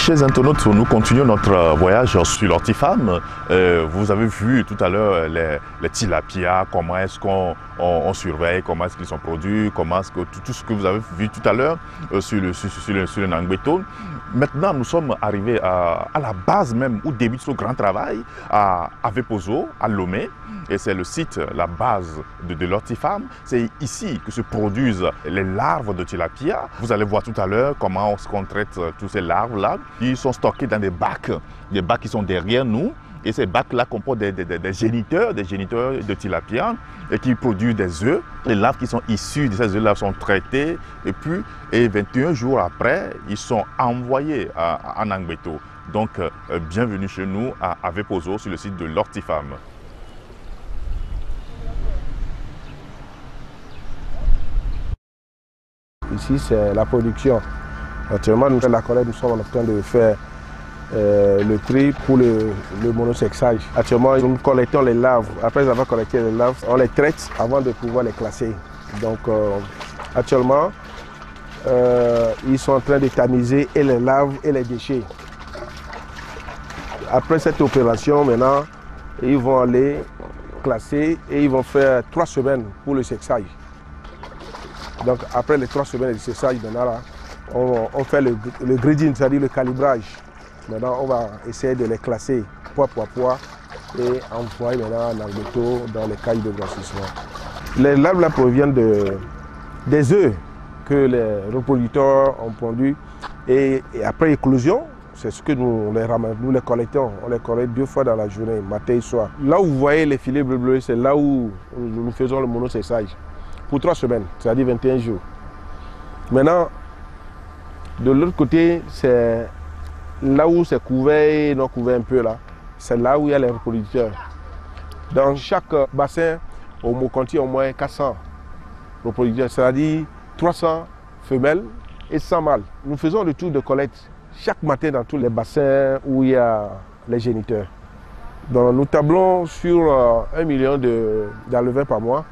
Chers internautes, nous continuons notre voyage sur l'Ortifam. Vous avez vu tout à l'heure les tilapias, comment est-ce qu'on surveille, comment est-ce qu'ils sont produits, comment est-ce que tout ce que vous avez vu tout à l'heure sur le Nangbeto. Maintenant, nous sommes arrivés à la base même où débute ce grand travail, à Aveposo, à Lomé. Et c'est le site, la base de l'Ortifam. C'est ici que se produisent les larves de tilapia. Vous allez voir tout à l'heure comment on traite tous ces larves-là. Ils sont stockés dans des bacs qui sont derrière nous. Et ces bacs-là comportent des géniteurs de tilapia et qui produisent des œufs. Les larves qui sont issues de ces œufs-là sont traitées et 21 jours après, ils sont envoyés à Nangbeto. Donc, bienvenue chez nous à Aveposo sur le site de l'Ortifam. Ici, c'est la production. Actuellement, nous, la collecte, nous sommes en train de faire le tri pour le monosexage. Actuellement, nous collectons les larves. Après avoir collecté les larves, on les traite avant de pouvoir les classer. Donc, actuellement, ils sont en train de tamiser et les larves et les déchets. Après cette opération, maintenant, ils vont aller classer et ils vont faire 3 semaines pour le sexage. Donc après les 3 semaines de séchage, maintenant là, on fait le grading, c'est-à-dire le calibrage. Maintenant on va essayer de les classer poids pour poids et envoyer maintenant à Nangbeto dans les cailles de grossissement. Les larves là proviennent des œufs que les reproducteurs ont pondus et après éclosion, c'est ce que nous les collectons. On les collecte 2 fois dans la journée, matin et soir. Là où vous voyez les filets bleus, c'est là où nous faisons le monoséchage. Pour 3 semaines, c'est-à-dire 21 jours. Maintenant, de l'autre côté, c'est là où c'est couvert et non couvert un peu là. C'est là où il y a les reproducteurs. Dans chaque bassin, on contient au moins 400 reproducteurs, c'est-à-dire 300 femelles et 100 mâles. Nous faisons le tour de collecte chaque matin dans tous les bassins où il y a les géniteurs. Donc, nous tablons sur 1 million d'alevins par mois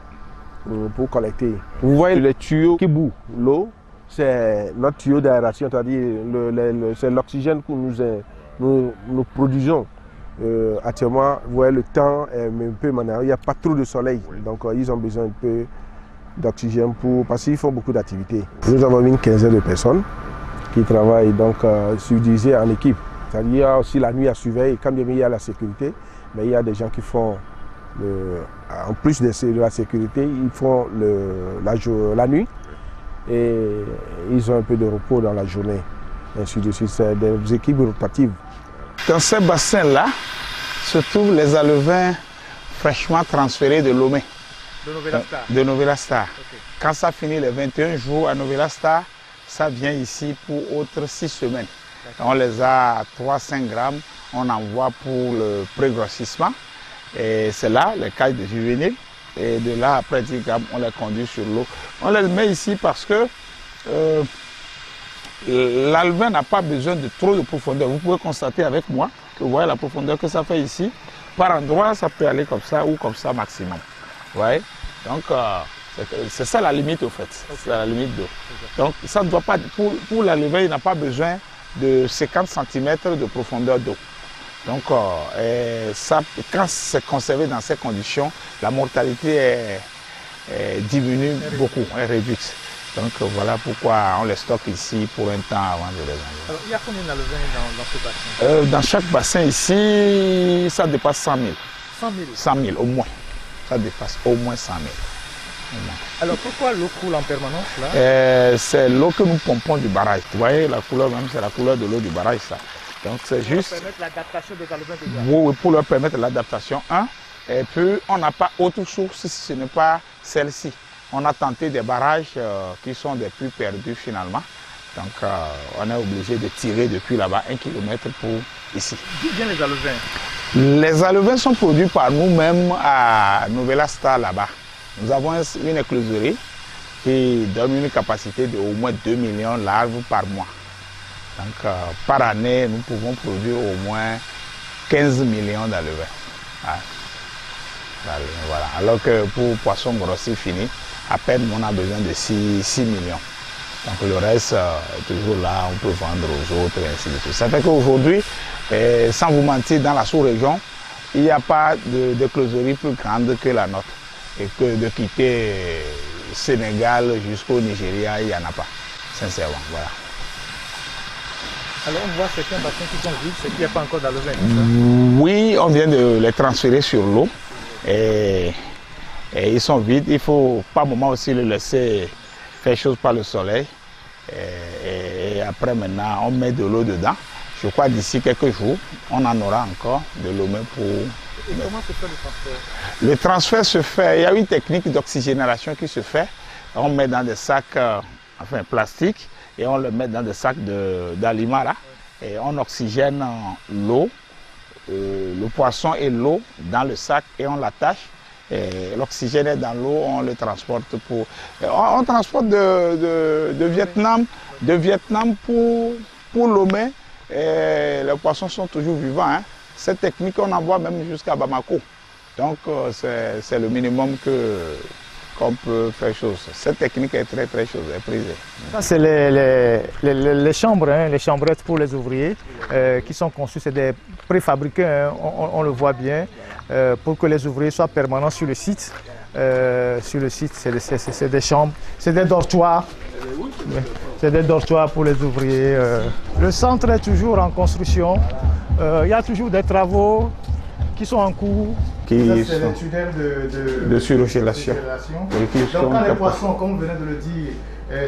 pour collecter. Vous voyez les tuyaux qui bouent l'eau, c'est notre tuyau d'aération, c'est-à-dire c'est l'oxygène que nous produisons. Actuellement, vous voyez le temps est un peu maintenant, il n'y a pas trop de soleil, donc ils ont besoin un peu d'oxygène parce qu'ils font beaucoup d'activités. Nous avons une quinzaine de personnes qui travaillent donc subdivisées en équipe. C'est-à-dire il y a aussi la nuit à surveiller, quand bien il y a la sécurité, mais il y a des gens qui font en plus de la sécurité, ils font la nuit et ils ont un peu de repos dans la journée. Ainsi de suite, c'est des équipes rotatives. Dans ces bassins-là se trouvent les alevins fraîchement transférés de Lomé. De Novella Star. Okay. Quand ça finit les 21 jours à Novella Star, ça vient ici pour autres 6 semaines. On les a à 3-5 grammes, on envoie pour le pré-grossissement. Et c'est là, les cailles de juvéniles. Et de là, après 10 grammes, on les conduit sur l'eau. On les met ici parce que l'alevin n'a pas besoin de trop de profondeur. Vous pouvez constater avec moi que vous voyez la profondeur que ça fait ici. Par endroit, ça peut aller comme ça ou comme ça maximum. Vous voyez? Donc, c'est ça la limite au fait. Okay. C'est la limite d'eau. Okay. Donc, ça ne doit pas, pour l'alevin, il n'a pas besoin de 50 cm de profondeur d'eau. Donc, quand c'est conservé dans ces conditions, la mortalité diminue beaucoup, est réduite. Donc, voilà pourquoi on les stocke ici pour un temps avant de les enlever. Alors, il y a combien d'alevins dans ce bassin? Dans chaque bassin ici, ça dépasse 100 000. 100 000? 100 000 au moins. Ça dépasse au moins 100 000. Alors, pourquoi l'eau coule en permanence là? C'est l'eau que nous pompons du barrage. Vous voyez, la couleur même, c'est la couleur de l'eau du barrage, ça. Donc c'est juste pour permettre l'adaptation des alevins déjà. Oui, pour leur permettre l'adaptation. Et puis on n'a pas autre source si ce n'est pas celle-ci. On a tenté des barrages qui sont des plus perdus finalement. Donc on est obligé de tirer depuis là-bas 1 km pour ici. D'où viennent les alevins? Les alevins sont produits par nous-mêmes à Novella Star là-bas. Nous avons une écloserie qui donne une capacité de au moins 2 millions de larves par mois. Donc, par année, nous pouvons produire au moins 15 millions d'alevins. Voilà. Alors que pour poisson grossi fini, à peine on a besoin de 6 millions. Donc le reste est toujours là, on peut vendre aux autres et ainsi de suite. Ça fait qu'aujourd'hui, sans vous mentir, dans la sous-région, il n'y a pas de closerie plus grande que la nôtre. Et que de quitter Sénégal jusqu'au Nigeria, il n'y en a pas, sincèrement. Voilà. Alors on voit certains bassins qui sont vides, c'est qu'il n'y a pas encore d'aloe. Oui, on vient de les transférer sur l'eau et ils sont vides. Il faut par moment aussi les laisser faire chose par le soleil. Et après maintenant, on met de l'eau dedans. Je crois d'ici quelques jours, on en aura encore de l'eau pour... Et comment se fait le transfert? Le transfert se fait, il y a une technique d'oxygénation qui se fait. On met dans des sacs enfin, plastiques et on le met dans des sacs d'aliments là. Et on oxygène l'eau, le poisson et l'eau dans le sac et on l'attache. L'oxygène est dans l'eau, on le transporte pour... On transporte de Vietnam pour Lomé. Et les poissons sont toujours vivants. Hein. Cette technique, on envoie même jusqu'à Bamako. Donc, c'est le minimum qu'on peut faire chose. Cette technique est très chose, est prisée. Ça, c'est les chambres, hein, les chambrettes pour les ouvriers qui sont conçues. C'est des préfabriqués, hein, on le voit bien, pour que les ouvriers soient permanents sur le site. C'est des chambres, c'est des dortoirs. C'est des dortoirs pour les ouvriers. Le centre est toujours en construction. Il y a toujours des travaux qui sont en cours. C'est les tunnels de surgélation. Donc quand les poissons, comme vous venez de le dire,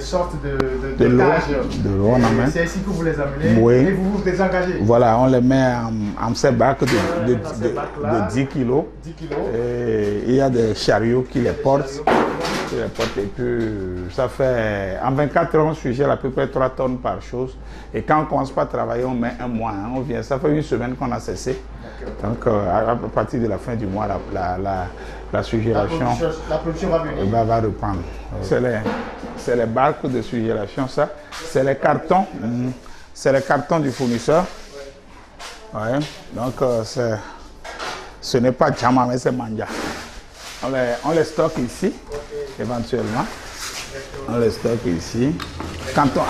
sortent de l'eau, cage, c'est ici que vous les amenez, oui. Et vous vous désengagez. Voilà, on les met en ces bacs de 10 kg. Et il y a des chariots qui les portent. Et puis ça fait, en 24 heures, on surgèle à peu près 3 tonnes par chose. Et quand on commence pas à travailler, on met un mois. Hein, on vient, ça fait une semaine qu'on a cessé. Donc à partir de la fin du mois, la surgélation la production va venir. Va reprendre. C'est les barques de surgélation, ça. C'est les cartons. C'est les cartons du fournisseur. Ouais. Donc ce n'est pas Djama, mais c'est Manja. On les stocke ici, éventuellement. On les stocke ici.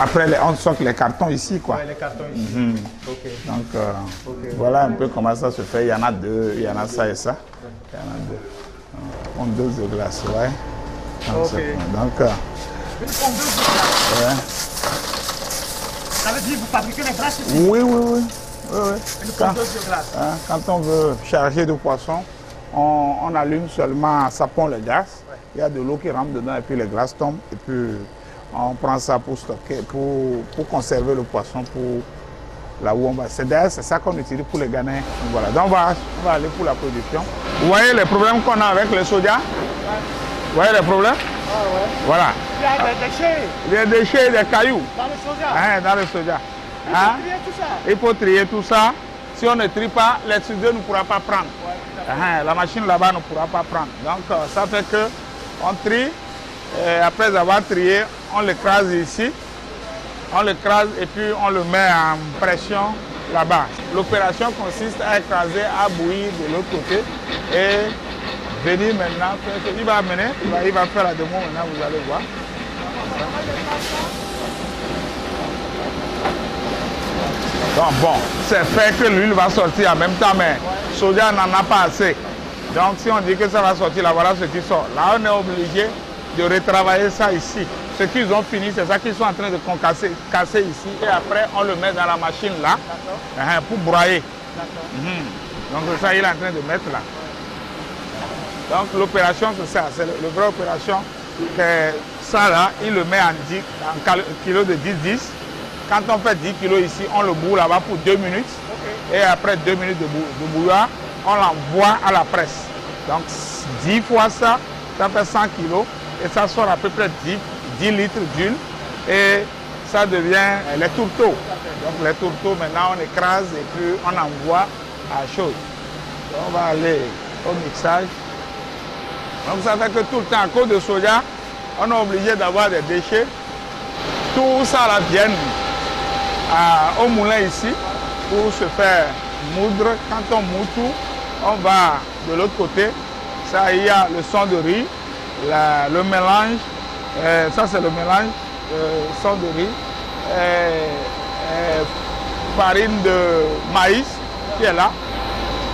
Après, on stocke les cartons ici, quoi. Ouais, les cartons ici. Okay. Donc, voilà un peu comment ça se fait. Il y en a deux, il y en a ça et ça. Il y en a deux. On dose de glace, ouais. Donc, une pondeuse de glace. Ouais. Ça veut dire que vous fabriquez les glaces ici? Oui. Une pondeuse de glace. Quand on veut charger de poissons, on allume seulement, ça pond le gaz. Il y a de l'eau qui rentre dedans et puis les glaces tombent. Et puis on prend ça pour stocker, pour conserver le poisson pour là où on va. C'est ça qu'on utilise pour les Ghanéens. Voilà. Donc on va aller pour la production. Vous voyez les problèmes qu'on a avec le soja? Vous voyez les problèmes? Ah ouais. Voilà. Il y a des déchets. Des déchets, des cailloux. Dans le soja? Dans le soja. Il faut trier tout ça. Il faut trier tout ça. Si on ne trie pas, les soudeurs ne pourra pas prendre. Ouais, la machine là-bas ne pourra pas prendre. Donc ça fait que on trie. Et après avoir trié, on l'écrase ici. On l'écrase et puis on le met en pression là-bas. L'opération consiste à écraser, à bouillir de l'autre côté et venir maintenant. Il va amener, il va faire la démo maintenant, vous allez voir. Donc bon, c'est fait que l'huile va sortir en même temps, mais le soja n'en a pas assez. Donc si on dit que ça va sortir, là voilà ce qui sort. Là on est obligé de retravailler ça ici. Ce qu'ils ont fini, c'est ça qu'ils sont en train de casser ici. Et après on le met dans la machine là pour broyer. Donc ça il est en train de mettre là. Donc l'opération c'est ça, c'est la vraie opération. Ça là, il le met en kilo de 10-10. Quand on fait 10 kg ici, on le boue là-bas pour 2 minutes. Et après 2 minutes de bouillard, on l'envoie à la presse. Donc 10 fois ça, ça fait 100 kg. Et ça sort à peu près 10 litres d'huile. Et ça devient les tourteaux. Donc les tourteaux, maintenant on écrase et puis on envoie à chaud. On va aller au mixage. Donc ça fait que tout le temps, à cause de soja, on est obligé d'avoir des déchets. Tout ça là vient au moulin ici pour se faire moudre. Quand on moude tout, on va de l'autre côté. Ça, il y a le son de riz, le mélange. Ça, c'est le mélange. son de riz, farine de maïs qui est là.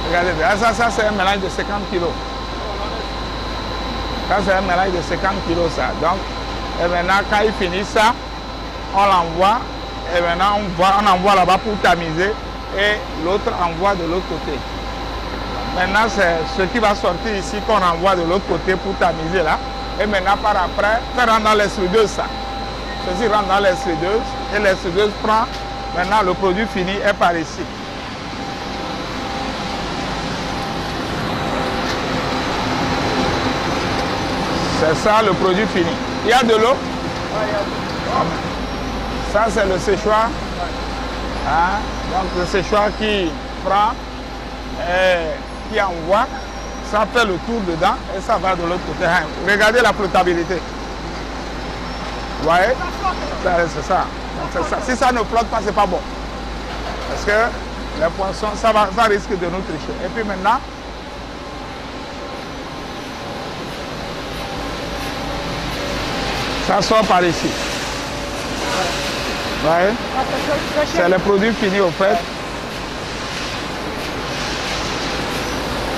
Regardez, ça c'est un mélange de 50 kg. Ça c'est un mélange de 50 kg ça. Donc, et maintenant quand il finit ça, on l'envoie et maintenant on envoie là-bas pour tamiser et l'autre envoie de l'autre côté. Maintenant c'est ce qui va sortir ici qu'on envoie de l'autre côté pour tamiser là. Et maintenant par après, ça rentre dans l'extrudeuse ça. Ceci rentre dans l'extrudeuse et l'extrudeuse prend, maintenant le produit fini est par ici. C'est ça le produit fini. Il y a de l'eau? Ça c'est le séchoir. Hein? Donc le séchoir qui prend et qui envoie, ça fait le tour dedans et ça va de l'autre côté. Hein? Regardez la flottabilité. Vous voyez? C'est ça. Ça. Si ça ne flotte pas, c'est pas bon. Parce que les poissons, ça risque de nous tricher. Et puis maintenant, ça sort par ici. Vous voyez? C'est le produit fini au fait.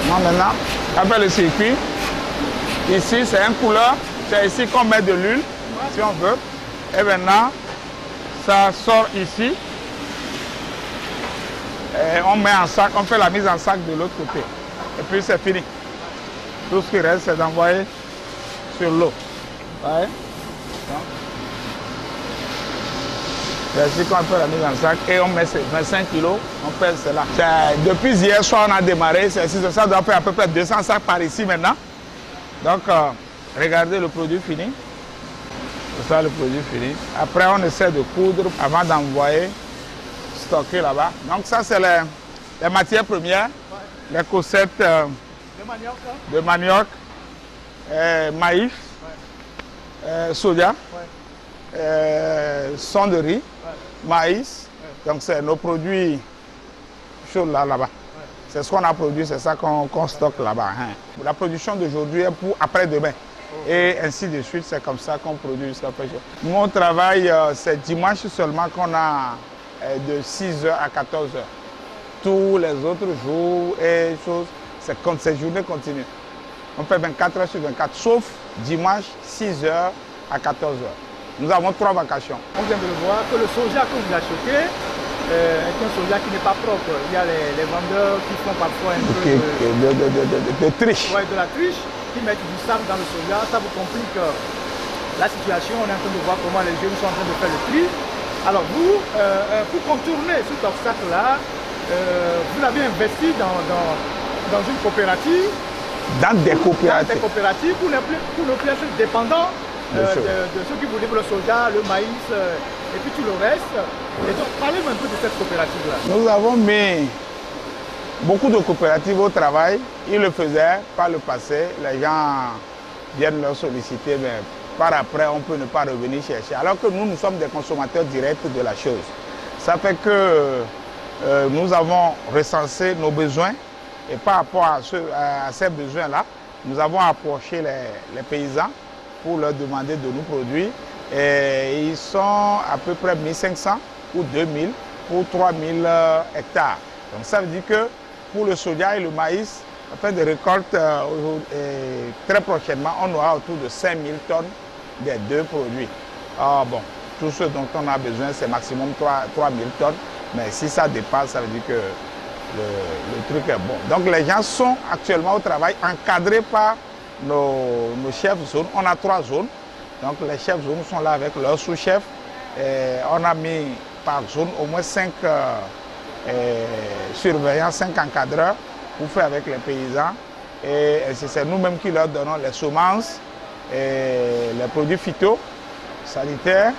Non, maintenant, après le circuit, ici c'est un couleur. C'est ici qu'on met de l'huile, si on veut. Et maintenant, ça sort ici. Et on met en sac, on fait la mise en sac de l'autre côté. Et puis c'est fini. Tout ce qui reste, c'est d'envoyer sur l'eau. Ouais. C'est ici qu'on fait la mise en sac et on met 25 kg, on pèse cela. Depuis hier soir, on a démarré, ça doit faire à peu près 200 sacs par ici maintenant. Donc, regardez le produit fini. C'est ça le produit fini. Après, on essaie de coudre avant d'envoyer, stocker là-bas. Donc, ça, c'est les matières premières, les cossettes de manioc, maïs, soja, son de riz, maïs. Donc, c'est nos produits chauds là-bas. C'est ce qu'on a produit, c'est ça qu'on stocke là-bas. Hein. La production d'aujourd'hui est pour après-demain. Et ainsi de suite, c'est comme ça qu'on produit jusqu'à présent. Nous, on travaille, c'est dimanche seulement qu'on a de 6h à 14h. Tous les autres jours et choses, c'est journée continue. On fait 24h sur 24, sauf dimanche, 6h à 14h. Nous avons 3 vacations. On vient de le voir que le soja que vous achetez est un soja qui n'est pas propre. Il y a les vendeurs qui font parfois un peu de triche. Ouais, de la triche, qui mettent du sable dans le soja. Ça vous complique la situation. On est en train de voir comment les jeunes sont en train de faire le tri. Alors vous, pour contourner cet obstacle-là, vous avez investi dans une coopérative. Dans des coopératives. Dans des coopératives pour ne plus être dépendant de ceux qui vous livrent le soja, le maïs et puis tout le reste. Et donc, parlez-moi un peu de cette coopérative-là. Nous avons mis beaucoup de coopératives au travail. Ils le faisaient par le passé. Les gens viennent leur solliciter, mais par après, on peut ne pas revenir chercher. Alors que nous, nous sommes des consommateurs directs de la chose. Ça fait que nous avons recensé nos besoins et par rapport à ces besoins-là, nous avons approché les paysans pour leur demander de nous produire. Et ils sont à peu près 1500 ou 2000 pour 3000 hectares. Donc ça veut dire que pour le soja et le maïs, en fin de récolte, très prochainement, on aura autour de 5000 tonnes des deux produits. Ah bon, tout ce dont on a besoin, c'est maximum 3000 tonnes. Mais si ça dépasse, ça veut dire que le truc est bon. Donc les gens sont actuellement au travail, encadrés par nos chefs zones. On a 3 zones. Donc les chefs zones sont là avec leurs sous-chefs. On a mis par zone au moins 5 surveillants, 5 encadreurs pour faire avec les paysans. Et c'est nous-mêmes qui leur donnons les semences, et les produits phytosanitaires.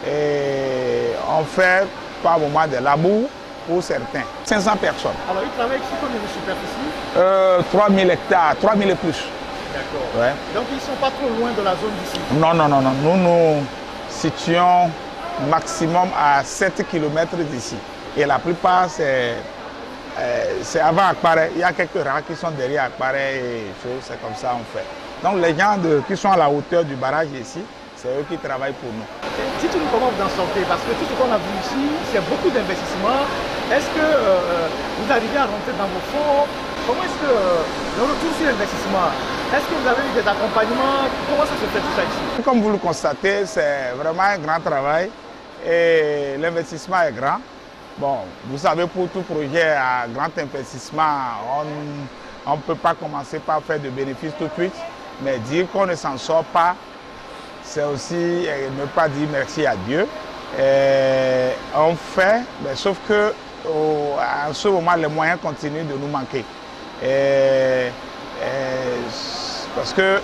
Et on fait par moment des labours pour certains. 500 personnes. Alors ils travaillent ici combien de superficie 3000 hectares, 3000 et plus. D'accord. Ouais. Donc ils ne sont pas trop loin de la zone d'ici. Non, non, non, non. Nous nous situons maximum à 7 km d'ici. Et la plupart, c'est avant Akparé. Il y a quelques rangs qui sont derrière Akparé et c'est comme ça on fait. Donc les gens qui sont à la hauteur du barrage ici, c'est eux qui travaillent pour nous. Dites-nous comment vous en sortez, parce que tout ce qu'on a vu ici, c'est beaucoup d'investissements. Est-ce que vous arrivez à rentrer dans vos fonds? Comment est-ce que le retour sur l'investissement, est-ce que vous avez eu des accompagnements? Comment ça se fait tout ça ici? Comme vous le constatez, c'est vraiment un grand travail et l'investissement est grand. Bon, vous savez, pour tout projet à grand investissement, on ne peut pas commencer par faire de bénéfices tout de suite, mais dire qu'on ne s'en sort pas, c'est aussi ne pas dire merci à Dieu. On fait, mais sauf que en ce moment, les moyens continuent de nous manquer. Parce que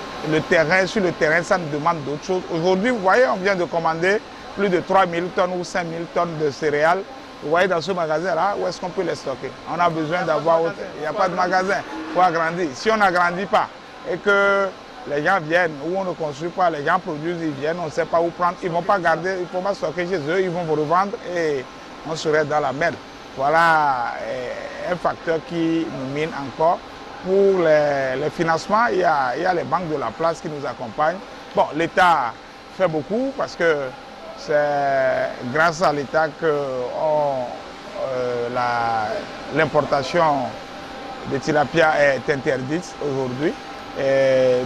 sur le terrain, ça nous demande d'autres choses. Aujourd'hui, vous voyez, on vient de commander plus de 3000 tonnes ou 5000 tonnes de céréales. Vous voyez dans ce magasin-là, où est-ce qu'on peut les stocker? On a besoin d'avoir... Il n'y a pas de magasin, il faut agrandir. Si on n'agrandit pas et que les gens viennent, où on ne construit pas, les gens produisent, ils viennent, on ne sait pas où prendre, ils ne vont pas garder, ils ne vont pas stocker chez eux, ils vont vous revendre et on serait dans la merde. Voilà un facteur qui nous mine encore. Pour les financements, il y a les banques de la place qui nous accompagnent. Bon, l'État fait beaucoup parce que c'est grâce à l'État que l'importation de tilapia est interdite aujourd'hui.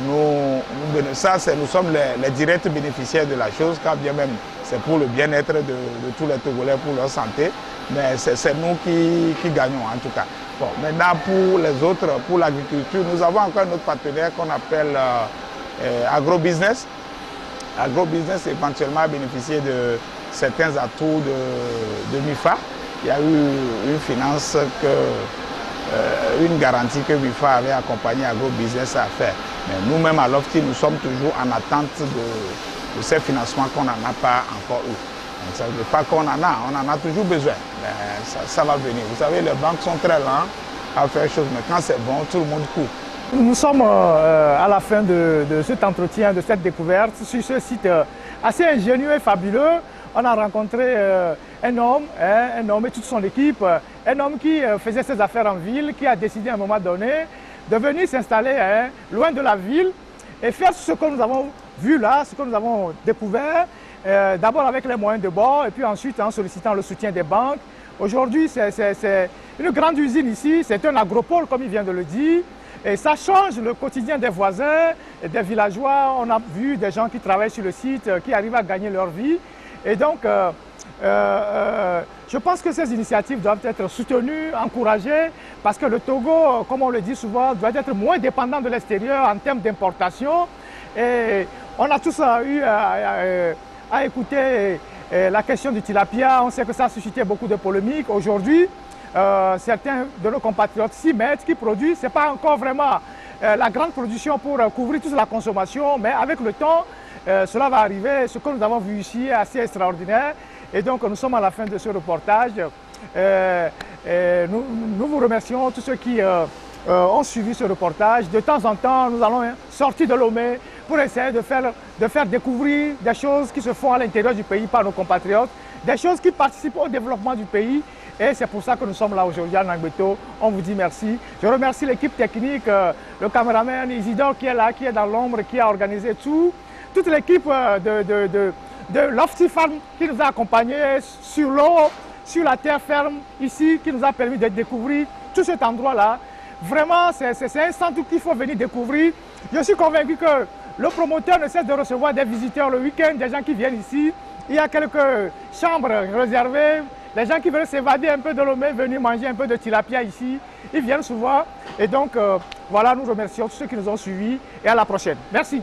Nous sommes les directs bénéficiaires de la chose, quand bien même c'est pour le bien-être de tous les Togolais, pour leur santé. Mais c'est nous qui gagnons en tout cas. Bon, maintenant pour les autres, pour l'agriculture, nous avons encore notre partenaire qu'on appelle Agrobusiness. Agrobusiness éventuellement a bénéficié de certains atouts de MIFA. Il y a eu une finance, une garantie que MIFA avait accompagné Agrobusiness à faire. Mais nous-mêmes à Lofty, nous sommes toujours en attente de ces financements qu'on n'en a pas encore eu. Donc, ça ne veut dire pas qu'on on en a toujours besoin. Mais ça va venir. Vous savez, les banques sont très lents à faire chose, mais quand c'est bon, tout le monde court. Nous sommes à la fin de cet entretien, de cette découverte, sur ce site assez ingénieux et fabuleux. On a rencontré un homme et toute son équipe, un homme qui faisait ses affaires en ville, qui a décidé à un moment donné de venir s'installer loin de la ville et faire ce que nous avons vu là, ce que nous avons découvert, d'abord avec les moyens de bord et puis ensuite en sollicitant le soutien des banques. Aujourd'hui, c'est une grande usine ici, c'est un agropole comme il vient de le dire. Et ça change le quotidien des voisins, des villageois. On a vu des gens qui travaillent sur le site, qui arrivent à gagner leur vie. Et donc, je pense que ces initiatives doivent être soutenues, encouragées, parce que le Togo, comme on le dit souvent, doit être moins dépendant de l'extérieur en termes d'importation. Et on a tous eu à écouter la question du tilapia. On sait que ça a suscité beaucoup de polémiques. Aujourd'hui, certains de nos compatriotes s'y mettent, qui produisent. Ce n'est pas encore vraiment la grande production pour couvrir toute la consommation, mais avec le temps, cela va arriver. Ce que nous avons vu ici est assez extraordinaire. Et donc, nous sommes à la fin de ce reportage. Nous vous remercions, tous ceux qui ont suivi ce reportage. De temps en temps, nous allons sortir de Lomé pour essayer de faire découvrir des choses qui se font à l'intérieur du pays par nos compatriotes, des choses qui participent au développement du pays. Et c'est pour ça que nous sommes là aujourd'hui à Nangbeto. On vous dit merci. Je remercie l'équipe technique, le caméraman Isidore qui est là, qui est dans l'ombre, qui a organisé tout. Toute l'équipe de Lofty Farm qui nous a accompagnés sur l'eau, sur la terre ferme, ici, qui nous a permis de découvrir tout cet endroit-là. Vraiment, c'est un centre qu'il faut venir découvrir. Je suis convaincu que le promoteur ne cesse de recevoir des visiteurs le week-end, des gens qui viennent ici. Il y a quelques chambres réservées. Les gens qui veulent s'évader un peu de Lomé, venir manger un peu de tilapia ici, ils viennent souvent. Et donc, voilà, nous remercions tous ceux qui nous ont suivis et à la prochaine. Merci.